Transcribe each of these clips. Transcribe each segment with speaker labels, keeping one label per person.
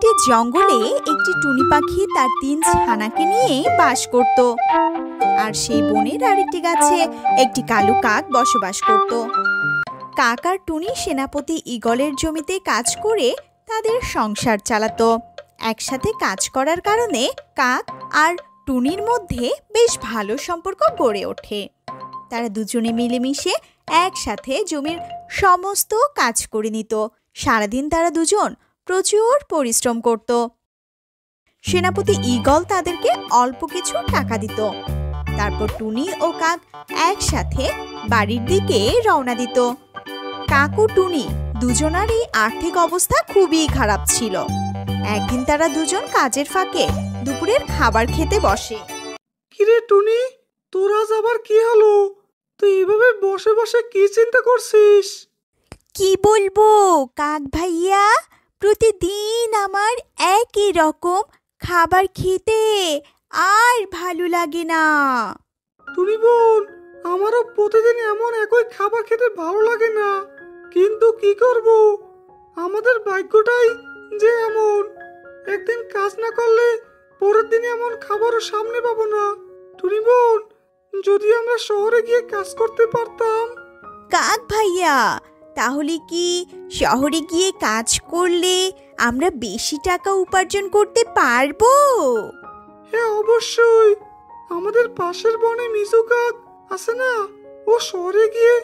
Speaker 1: একটি জঙ্গলে একটি টুনি পাখি তার 3 ছানাকে নিয়ে বাস করত। আর সেই বনের আরেকটি গাছে একটি কালো কাক বসবাস করত। কাক আর টুনি সেনাপতি ঈগলের জমিতে কাজ করে তাদের সংসার চালাতো। একসাথে কাজ করার কারণে কাক আর টুনির মধ্যে বেশ ভালো সম্পর্ক গড়ে ওঠে। তারা দুজনে মিলেমিশে একসাথে জমির সমস্ত কাজ করে নিত। সারাদিন তারা দুজন প্রচুর পরিশ্রম করত। সেনাপতি ঈগল তাদেরকে অল্প কিছু টাকা দিত। তারপর টুনি ও কাক একসাথে বাড়ির দিকে রওনা দিত। কাক ও টুনি দুজনারই আর্থিক অবস্থা খুবই খারাপ ছিল। একদিন তারা দুজন কাজের ফাঁকে দুপুরের খাবার খেতে বসে।
Speaker 2: কিরে টুনি, তোর আজ আবার কি হলো? তুই এইভাবে বসে বসে কি চিন্তা করছিস?
Speaker 1: কি বলবো কাক ভাইয়া, প্রতিদিন আমার একই রকম খাবার খেতে আর ভালো লাগে না।
Speaker 2: টুনি বোন, আমারও প্রতিদিন এমন একই খাবার খেতে ভালো লাগে না, কিন্তু কি করব, আমাদের ভাগ্যটাই যে এমন। একদিন কাজ না করলে পরের দিন এমন খাবারও সামনে পাবো না। টুনি বোন, যদি আমরা শহরে গিয়ে কাজ করতে পারতাম।
Speaker 1: কাক ভাইয়া, তাহলে কি শহরে গিয়ে কাজ করলে আমরা বেশি টাকা উপার্জন করতে পারবো?
Speaker 2: হ্যাঁ অবশ্যই। আমাদের পাশের বনে মিজু কাক আছে না, ও শহরে গিয়ে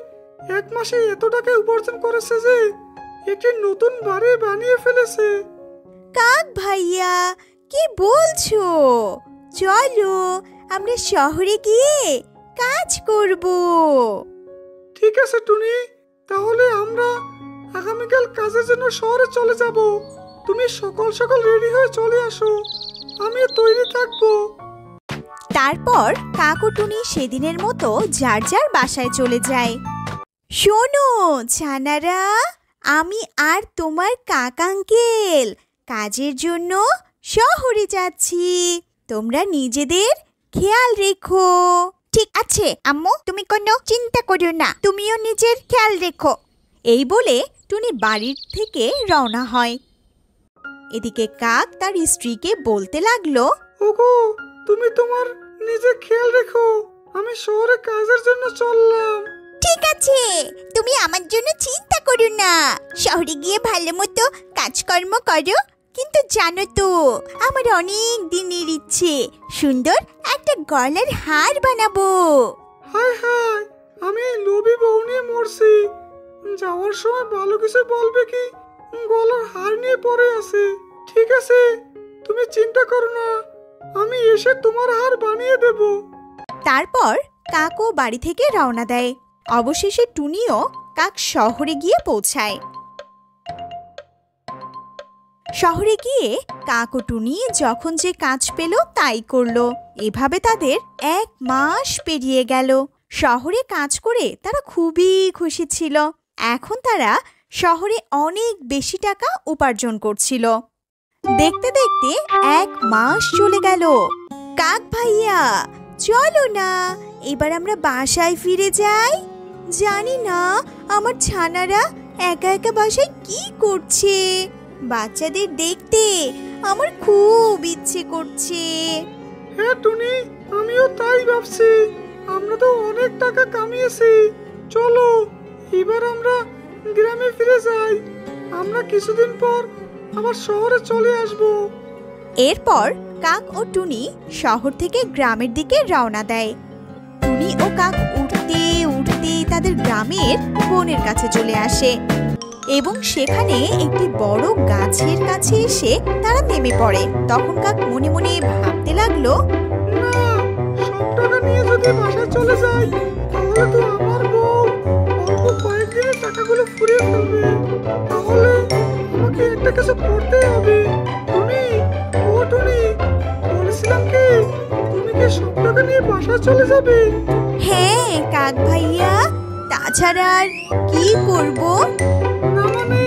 Speaker 2: 1 মাসে এত টাকা উপার্জন করেছে যে একটি নতুন বাড়ি বানিয়ে ফেলেছে।
Speaker 1: কাক ভাইয়া, কি বলছো? চলো আমরা শহরে গিয়ে কাজ করব।
Speaker 2: ঠিক আছে টুনি, তাহলে আমরা আগামীকাল কাজের জন্য শহরে চলে যাব। তুমি সকাল সকাল রেডি হয়ে চলে আসো, আমিও তৈরি থাকবো।
Speaker 1: তারপর কাক ও টুনি সেদিনের মতো যার যার বাসায় চলে যায়। শোনো ছানারা, আমি আর তোমার কাক আঙ্কেল কাজের জন্য শহরে যাচ্ছি। তোমরা নিজেদের খেয়াল রেখো। ঠিক আছে আম্মু, তুমি কোনো চিন্তা করো না, তুমিও নিজের খেয়াল রেখো। এই বলে টুনি বাড়ির থেকে রওনা হয়। এদিকে কাক তার স্ত্রীকে বলতে লাগলো,
Speaker 2: ওগো, তুমি তোমার নিজের খেয়াল রেখো, আমি শহরে কাজের জন্য চললাম।
Speaker 1: ঠিক আছে, তুমি আমার জন্য চিন্তা করো না, শহরে গিয়ে ভালো মতো কাজকর্ম করো। কিন্তু জানো তো, আমার অনেক দিনের ইচ্ছে সুন্দর একটা গলার হার বানাবো।
Speaker 2: হায় হায়, আমি এই লোভী বউ নিয়ে মরছি। যাওয়ার সময় ভালো কিছু বলবে কি, গলার হার নিয়ে পড়ে আছে। ঠিক আছে, তুমি চিন্তা করো না, আমি এসে তোমার হার বানিয়ে দেব।
Speaker 1: তারপর কাকও বাড়ি থেকে রওনা দেয়। অবশেষে টুনিও কাক শহরে গিয়ে পৌঁছায়। শহরে গিয়ে কাক ও টুনি যখন যে কাজ পেল তাই করলো। এভাবে তাদের 1 মাস পেরিয়ে গেল। শহরে কাজ করে তারা খুবই খুশি ছিল। এখন তারা শহরে অনেক বেশি টাকা উপার্জন করছিল। দেখতে দেখতে 1 মাস চলে গেল। কাক ভাইয়া, চলো না এবার আমরা বাসায় ফিরে যাই। জানি না আমার ছানারা একা একা বাসায় কি করছে। বাচ্চাদের দেখতে আমার খুব ইচ্ছে করছে।
Speaker 2: হ্যাঁ টুনি, আমিও তাই ভাবছি। আমরা তো অনেক টাকা কামিয়েছি, চলো এবার আমরা গ্রামে ফিরে যাই। আমরা কিছুদিন পর আবার শহরে চলে আসব।
Speaker 1: এরপর কাক ও টুনি শহর থেকে গ্রামের দিকে রওনা দেয়। টুনি ও কাক উঠতে উঠতে তাদের গ্রামের বনের কাছে চলে আসে এবং সেখানে একটি বড় গাছের কাছে এসে তারা নেমে পড়ে। তখন কাক মনে মনে ভাবতে লাগলো,
Speaker 2: না, সব টাকা নিয়ে যদি বাসায় চলে যাই তাহলে তো আমার বউ অল্প কয়েকদিনে টাকাগুলো ফুরিয়ে ফেলবে। তাহলে আমাকে একটা কিছু করতেই হবে। টুনি, ও টুনি, বলেছিলাম কি তুমি কি সব টাকা নিয়ে বাসায় চলে যাবে?
Speaker 1: হ্যাঁ কাক ভাইয়া, তাছাড়া আর কি করব?
Speaker 2: না মানে,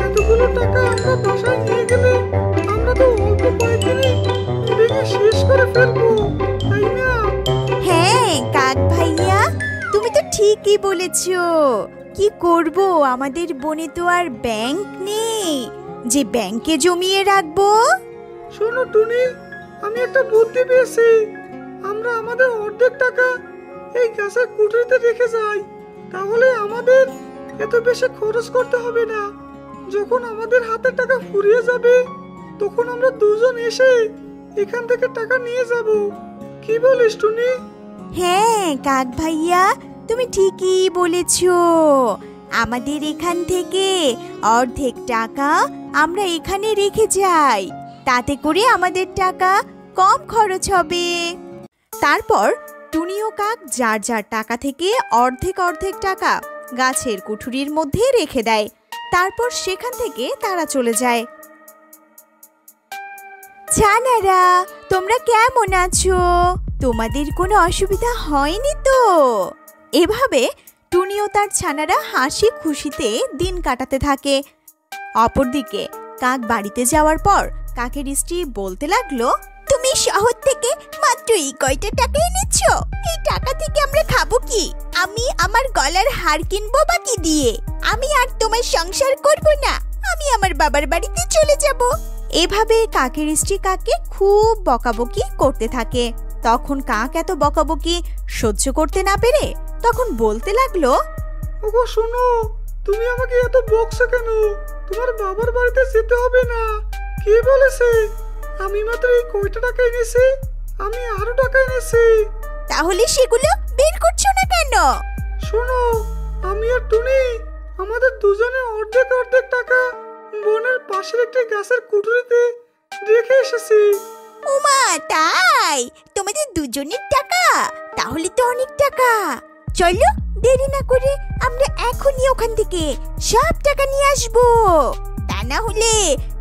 Speaker 2: এতগুলো টাকা আমরা বাসায় নিয়ে গেলে আমরা তো অল্প কয়েকদিনে ভেঙে শেষ করে ফেলবো, তাই না?
Speaker 1: হ্যাঁ কাক ভাইয়া, তুমি তো ঠিকই বলেছ। কি করব, আমাদের বনে তো আর ব্যাংক নেই, যে ব্যাংকে জমিয়ে রাখবো?
Speaker 2: শোনো টুনি, আমি একটা বুদ্ধি পেয়েছি। আমরা আমাদের অর্ধেক টাকা এই গাছের কুঠরিতে রেখে যাই, তাহলে আমাদের এত বেশি খরচ করতে হবে না। যখন আমাদের হাতে টাকা ফুরিয়ে যাবে তখন আমরা দুজন এসে এখান থেকে টাকা নিয়ে যাব। কি বলিস টুনি?
Speaker 1: হ্যাঁ কাক ভাইয়া, তুমি ঠিকই বলেছো। আমাদের এখান থেকে অর্ধেক টাকা আমরা এখানে রেখে যাই, তাতে করে আমাদের টাকা কম খরচ হবে। তারপর টুনি ও কাক যার যার টাকা থেকে অর্ধেক অর্ধেক টাকা গাছের কুঠুরির মধ্যে রেখে দেয়। তারপর সেখান থেকে তারা চলে যায়। ছানারা, তোমরা কেমন আছো? তোমাদের কোনো অসুবিধা হয়নি তো? এভাবে টুনি ও তার ছানারা হাসি খুশিতে দিন কাটাতে থাকে। অপরদিকে কাক বাড়িতে যাওয়ার পর কাকের স্ত্রী বলতে লাগলো, তুমি শহর থেকে মাত্র এই কয়টা টাকা এনেছো? এই টাকা থেকে আমরা খাবো কি? আমি আমার গলার হার কিনবো বা কি দিয়ে? আমি আর তোমার সংসার করব না, আমি আমার বাবার বাড়িতে চলে যাব। এভাবে কাকের স্ত্রী কাককে খুব বকাবকি করতে থাকে। তখন কাক এত বকাবকি সহ্য করতে না পেরে তখন বলতে লাগলো,
Speaker 2: ওগো শোনো, তুমি আমাকে এত বকছো কেন? তোমার বাবার বাড়িতে যেতে হবে না। কে বলেছে? আমি মাত্র এই কয়টা টাকা এনেছি, আমি আরো টাকা এনেছি।
Speaker 1: তাহলে সেগুলো বের করছো না কেন?
Speaker 2: শোনো, আমি আর টুনি আমাদের দুজনে অর্ধেক অর্ধেক টাকা বনের পাশের একটি গাছের কুঠরিতে রেখে এসেছি।
Speaker 1: ওমা তাই? তোমাদের দুজনের টাকা? তাহলে তো অনেক টাকা। চলো, দেরি না করে আমরা এখনই ওখান থেকে সব টাকা নিয়ে আসবো। তা না হলে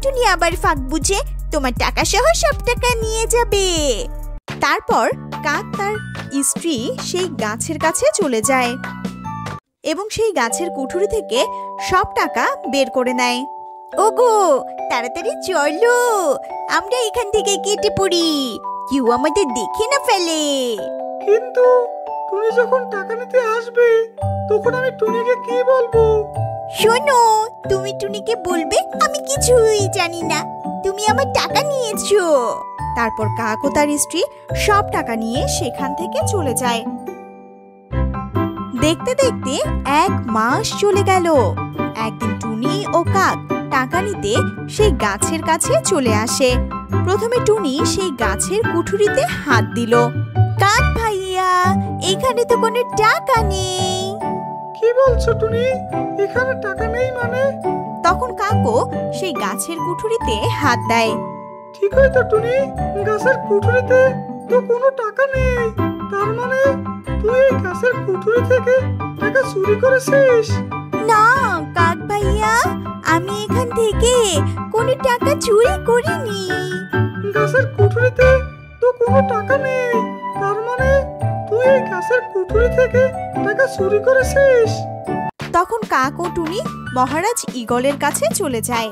Speaker 1: টুনি আবার ফাঁক বুঝে তোমার টাকা সহ সব টাকা নিয়ে যাবে। তারপর কাক তার স্ত্রী সেই গাছের কাছে চলে যায় এবং সেই গাছের কুঠুরি থেকে সব টাকা বের করে নেয়। ওগো তাড়াতাড়ি চলো, আমরা এখান থেকে কেটে পড়ি, কেউ আমাদের দেখে না ফেলে।
Speaker 2: কিন্তু টুনি যখন টাকা নিতে আসবে তখন আমি টুনিকে কি বলবো?
Speaker 1: শোনো, তুমি টুনিকে বলবে আমি কিছুই জানি না, তুমি আমার টাকা নিয়েছো। তারপর কাক ও তার স্ত্রী সব টাকা নিয়ে সেখান থেকে চলে যায়। দেখতে দেখতে 1 মাস চলে গেল। একদিন টুনি ও কাক টাকা নিতে সেই গাছের কাছে চলে আসে। প্রথমে টুনি সেই গাছের কুঠুরিতে হাত দিল। কাক ভাইয়া, এখানে তো কোনো টাকা নেই।
Speaker 2: কি বলছো টুনি? এখানে টাকা নেই মানে?
Speaker 1: তখন কাকও সেই গাছের কুঠুরিতে হাত দেয়।
Speaker 2: ঠিক হয় তো টুনি, গাছের কুঠুরিতে তো কোনো টাকা নেই। তার মানে তুই এই গাছের কুঠুরি থেকে টাকা চুরি করেছিস?
Speaker 1: না কাক ভাইয়া, আমি এখান থেকে কোনো টাকা চুরি করিনি।
Speaker 2: গাছের কুঠুরিতে তো কোনো টাকা নেই, তার মানে তুই এই গাছের কুঠুরি থেকে টাকা চুরি করেছিস?
Speaker 1: তখন কাক ও টুনি মহারাজ ঈগলের কাছে চলে যায়।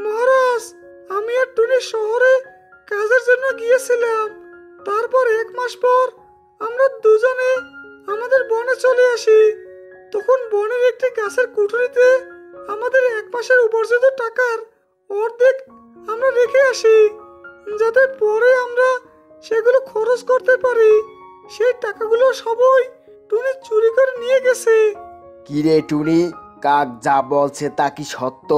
Speaker 2: মহারাজ, আমি আর টুনি শহরে কাজের জন্য গিয়েছিলাম। তারপর 1 মাস পর আমরা দুজনে আমাদের বনে চলে আসি। তখন বনের একটি গাছের কুঠুরিতে আমাদের 1 মাসের উপার্জিত টাকার অর্ধেক আমরা রেখে আসি, যাতে পরে আমরা সেগুলো খরচ করতে পারি। সেই টাকাগুলো সবই টুনি চুরি করে নিয়ে গেছে।
Speaker 3: কি রে টুনি, কাক যা বলছে তা কি সত্য?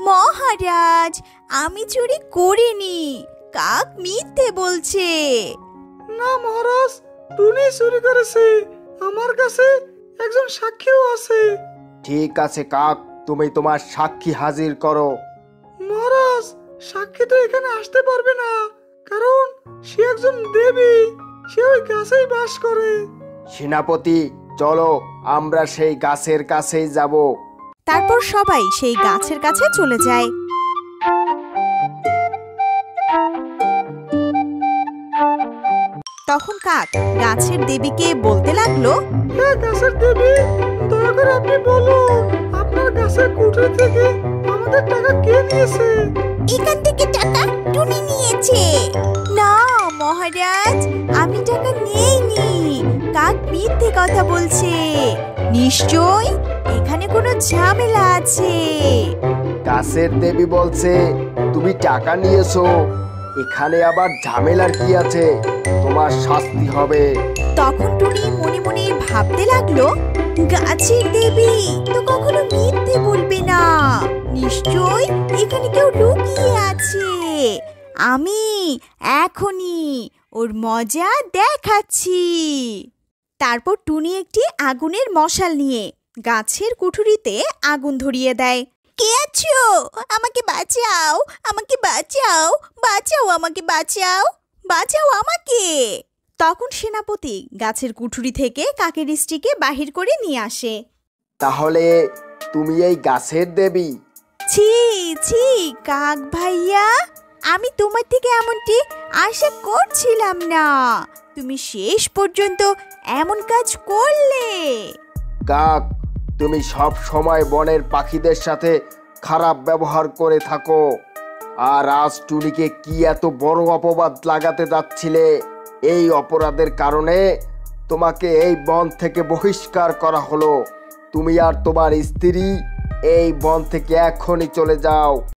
Speaker 1: মহারাজ, আমি চুরি করিনি, কাক মিথ্যে বলছে।
Speaker 2: না মহারাজ, টুনি চুরি করেছে। আমার কাছে একজন সাক্ষীও আছে।
Speaker 3: ঠিক আছে কাক, তুমি তোমার সাক্ষী হাজির করো।
Speaker 2: মহারাজ, সাক্ষী তো এখানে আসতে পারবে না, কারণ সে একজন দেবী, সে ওই গাছেই বাস করে।
Speaker 3: সেনাপতি, চলো আমরা সেই গাছের কাছেই যাব।
Speaker 1: তারপর সবাই সেই গাছের কাছে চলে যায়। তখন কাক গাছের দেবীকে বলতে লাগলো,
Speaker 2: হ্যাঁ গাছের দেবী, দয়া করে আপনি বলুন, আপনার গাছের কুঠরি থেকে আমাদের টাকা কে নিয়েছে?
Speaker 1: এখান থেকে টাকা টুনি নিয়েছে। না মহারাজ, আমি টাকা নেইনি, কাক মিথ্যে কথা বলছে। নিশ্চয় এখানে কোনো ঝামেলা আছে।
Speaker 3: গাছের দেবী বলছে তুমি টাকা নিয়েছো, এখানে আবার ঝামেলার কি আছে? তোমার শাস্তি হবে।
Speaker 1: তখন টুনি মনে মনে ভাবতে লাগলো, গাছের দেবী তো কখনো মিথ্যে বলবে না, নিশ্চয় এখানে কেউ লুকিয়ে আছে। আমি এখনই ওর মজা দেখাচ্ছি। তারপর টুনি একটি আগুনের মশাল নিয়ে গাছের কুঠুরিতে আগুন ধরিয়ে দেয়। কে আছো? আমাকে বাঁচাও, আমাকে বাঁচাও, বাঁচাও, আমাকে বাঁচাও, বাঁচাও আমাকে। তখন সেনাপতি গাছের কুঠুরি থেকে কাকের স্ত্রীকে বাহির করে নিয়ে আসে।
Speaker 3: তাহলে তুমি এই গাছের দেবী?
Speaker 1: ছি ছি কাক ভাইয়া, আমি তোমার থেকে এমনটি আশা করছিলাম না। তুমি শেষ পর্যন্ত এমন কাজ করলে।
Speaker 3: কাক, তুমি সব সময় বনের পাখিদের সাথে খারাপ ব্যবহার করে থাকো, আর আজ টুনিকে কি এত বড় অপবাদ লাগাতে যাচ্ছিলে? এই অপরাধের কারণে তোমাকে এই বন থেকে বহিষ্কার করা হলো। তুমি আর তোমার স্ত্রী এই বন থেকে এখনই চলে যাও।